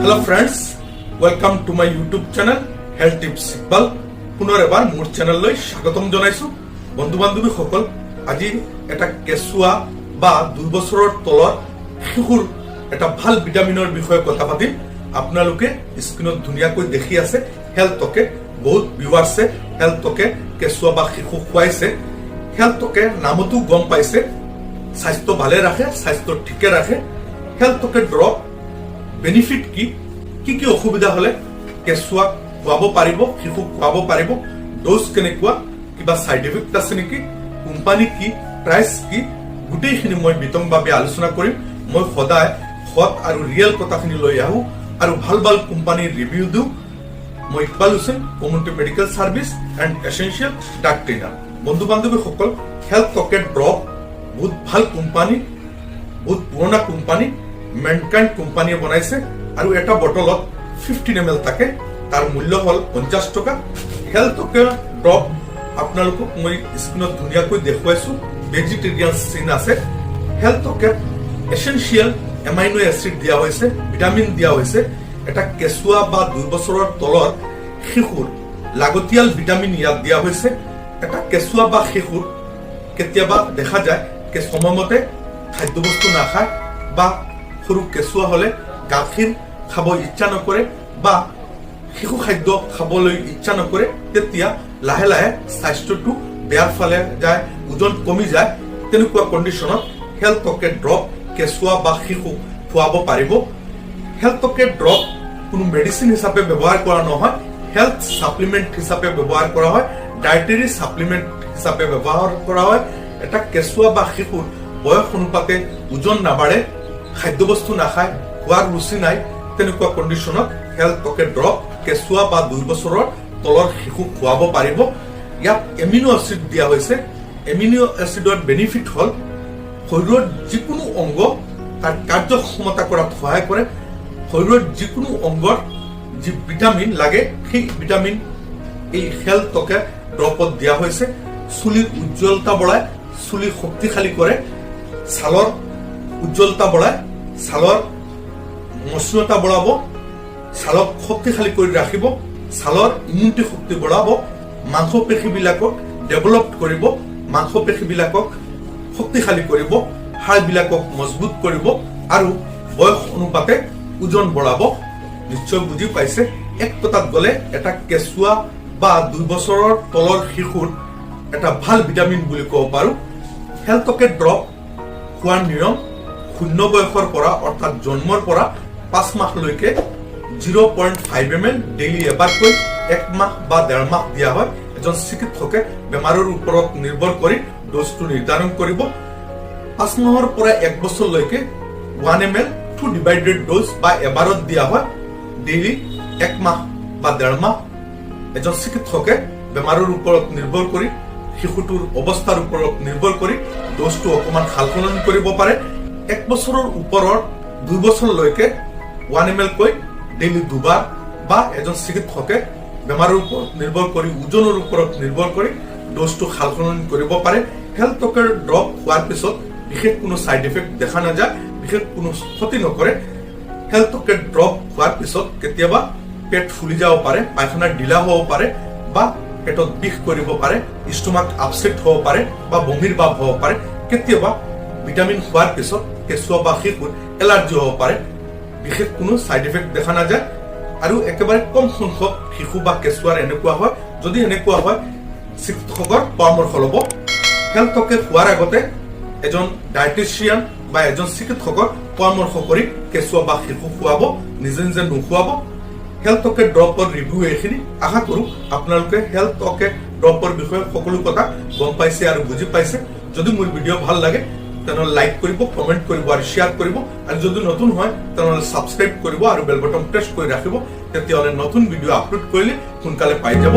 Hello friends, welcome to my YouTube channel Health Tips Ikbal. পুনৰ এবাৰ মোৰ চেনেললৈ স্বাগতম জনাইছো। বন্ধু বান্ধৱী সকল, আজি এটা কেঁচুৱা বা 2 বছৰৰ তলৰ শিশুৰ এটা ভাল ভিটামিনৰ বিষয়ে কথা পাতিম। আপোনালোকে স্ক্ৰীনত ধুনীয়াকৈ দেখি আছে হেল্থকে বহুত ভিউৱাৰ্ছে হেল্থকে কেঁচুৱা বা শিশু খুৱাইছে। হেল্থকে নামতো গম পাইছে স্বাস্থ্য ভালে ৰাখে, স্বাস্থ্য ঠিকে ৰাখে। হেল্থকে ড্ৰপ বেনিফিট কি কি অসুবিধা হলে কেঁচুৱা খুৱাব পাৰিব, শিশু খুৱাব পাৰিব, ডোজ কেনেকুৱা, কিবা সাইড ইফেক্ট আছে নেকি, কোম্পানী কি, প্ৰাইচ কি, গোটেইখিনি মই বিতংভাৱে আলোচনা কৰিম। মই সদায় সৎ আৰু ৰিয়েল কথাখিনি লৈ আহো আৰু ভাল ভাল কোম্পানীৰ ৰিভিউ দিওঁ। মই Iqbal Hussain, community medical service and essential doc trainer. বন্ধু বান্ধৱীসকল, হেল্থকে ড্ৰপ বহুত ভাল কোম্পানী, বহুত পুৰণা কোম্পানী, মেনকাইণ্ড কোম্পানীয়ে বনাইছে আৰু এটা বটলত 15 ml থাকে। তাৰ মূল্য হল 50 টকা। হেল্থকে ড্ৰপ আপোনালোকক মই স্ক্ৰীনত ধুনীয়াকৈ দেখুৱাইছো। ভেজিটেৰিয়ান চিন আছে। হেল্থকে এসেনশিয়েল এমাইনো এসিড দিয়া হৈছে, ভিটামিন দিয়া হৈছে। এটা কেঁচুৱা বা 2 বছৰৰ তলৰ শিশুৰ লাগতিয়াল ভিটামিন ইয়াত দিয়া হৈছে। এটা কেঁচুৱা বা শিশুৰ কেতিয়াবা দেখা যায় সময়মতে খাদ্যবস্তু নাখায় বা সৰু কেঁচুৱা হলে গাখীৰ খাব ইচ্ছা নকৰে বা শিশু খাদ্য খাবলৈ ইচ্ছা নকৰে, তেতিয়া লাহে লাহে স্বাস্থ্যটো বেয়াৰ ফালে যায়, ওজন কমি যায়। তেনেকুৱা কণ্ডিশ্যনত হেল্থকে ড্ৰপ কেঁচুৱা বা শিশু খুৱাব পাৰিব। হেল্থকে ড্ৰপ কোনো মেডিচিন হিচাপে ব্যৱহাৰ কৰা নহয়, হেল্থ সাপ্লিমেন্ট হিচাপে ব্যৱহাৰ কৰা হয়, ডায়েটাৰী সাপ্লিমেন্ট হিচাপে ব্যৱহাৰ কৰা হয়। এটা কেঁচুৱা বা শিশুৰ বয়স অনুপাতে ওজন নাবাঢ়ে, খাদ্যবস্তু নাখায়, খোৱাৰ ৰুচি নাই, তেনেকুৱা কণ্ডিশ্যনত হেল্থকে ড্ৰপ কেঁচুৱা বা 2 বছৰৰ তলৰ শিশু খুৱাব পাৰিব। ইয়াত এমিনো এচিড দিয়া হৈছে। এমিনো এচিডৰ বেনিফিট হল শৰীৰৰ যিকোনো অংগ তাৰ কাৰ্যক্ষমতা কৰাত সহায় কৰে। শৰীৰৰ যিকোনো অংগৰ যি ভিটামিন লাগে সেই ভিটামিন এই হেল্থকে ড্ৰপত দিয়া হৈছে। চুলিৰ উজ্জ্বলতা বঢ়ায়, চুলি শক্তিশালী কৰে, ছালৰ উজ্জ্বলতা বঢ়ায়, ছালৰ মসৃণতা বঢ়াব, ছালক শক্তিশালী কৰি ৰাখিব, ছালৰ ইমিউনিটি শক্তি বঢ়াব, মাংসপেশীবিলাকক ডেভেলপ কৰিব, মাংসপেশীবিলাকক শক্তিশালী কৰিব, হাড়বিলাকক মজবুত কৰিব আৰু বয়স অনুপাতে ওজন বঢ়াব। নিশ্চয় বুজি পাইছে। এক কথাত গলে এটা কেঁচুৱা বা 2 বছৰৰ তলৰ শিশুৰ এটা ভাল ভিটামিন বুলি ক'ব পাৰো। হেল্থকে ড্ৰপ খোৱাৰ নিয়ম 0 বয়সৰ পৰা অৰ্থাৎ জন্মৰ পৰা 5 মাহলৈকে 0.5 ml ডেইলি এবাৰকৈ 1 মাহ বা 1.5 মাহ দিয়া হয়। এজন চিকিৎসকে বেমাৰৰ ওপৰত নিৰ্ভৰ কৰি ডোজটো নিৰ্ধাৰণ কৰিব। 5 মাহৰ পৰা 1 বছৰলৈকে 1 ml 2 ডিভাইডেড ডোজ বা এবাৰত দিয়া হয়। ডেইলি 1 মাহ বা 1.5 মাহ এজন চিকিৎসকে বেমাৰৰ ওপৰত নিৰ্ভৰ কৰি, শিশুটোৰ অৱস্থাৰ ওপৰত নিৰ্ভৰ কৰি ডোজটো অকমান সালসলনি কৰিব পাৰে। 1 বছৰৰ ওপৰৰ 2 বছৰলৈকে 1 ml কৈ ডেইলি 2 বাৰ বা এজন চিকিৎসকে বেমাৰৰ ওপৰত নিৰ্ভৰ কৰি, ওজনৰ ওপৰত নিৰ্ভৰ কৰি ডোজটো সালসলনি কৰিব পাৰে। হেল্থকে ড্ৰপ খোৱাৰ পিছত বিশেষ কোনো সাইড ইফেক্ট দেখা নাযায়, বিশেষ কোনো ক্ষতি নকৰে। হেল্থকে ড্ৰপ খোৱাৰ পিছত কেতিয়াবা পেট ফুলি যাব পাৰে, পায়খানা ঢিলা হ'ব পাৰে বা পেটত বিষ কৰিব পাৰে, ষ্টমাক আপছেট হ'ব পাৰে বা বমিৰ ভাৱ হ'ব পাৰে। কেতিয়াবা ভিটামিন খোৱাৰ পিছত কেঁচুৱা বা শিশুৰ এলাৰ্জি হ'ব পাৰে। বিশেষ কোনো সাইড ইফেক্ট দেখা নাযায় আৰু একেবাৰে কম সংখ্যক শিশু বা কেঁচুৱাৰ এনেকুৱা হয়। যদি এনেকুৱা হয় চিকিৎসকৰ পৰামৰ্শ ল'ব। হেল্থকে খোৱাৰ আগতে এজন ডায়েটিচিয়ান বা এজন চিকিৎসকৰ পৰামৰ্শ কৰি কেঁচুৱা বা শিশু খুৱাব, নিজে নিজে নোখোৱাব। হেল্থকে ড্ৰপৰ ৰিভিউ এইখিনি। আশা কৰো আপোনালোকে হেল্থকে ড্ৰপৰ বিষয়ে সকলো কথা গম পাইছে আৰু বুজি পাইছে। যদি মোৰ ভিডিঅ' ভাল লাগে তেনেহলে লাইক কৰিব, কমেন্ট কৰিব আৰু শ্বেয়াৰ কৰিব। আৰু যদি নতুন হয় তেনেহলে সাবস্ক্ৰাইব কৰিব আৰু বেল বটন প্ৰেছ কৰি ৰাখিব। তেতিয়াহলে নতুন ভিডিঅ' আপলোড কৰিলে সোনকালে পাই যাব।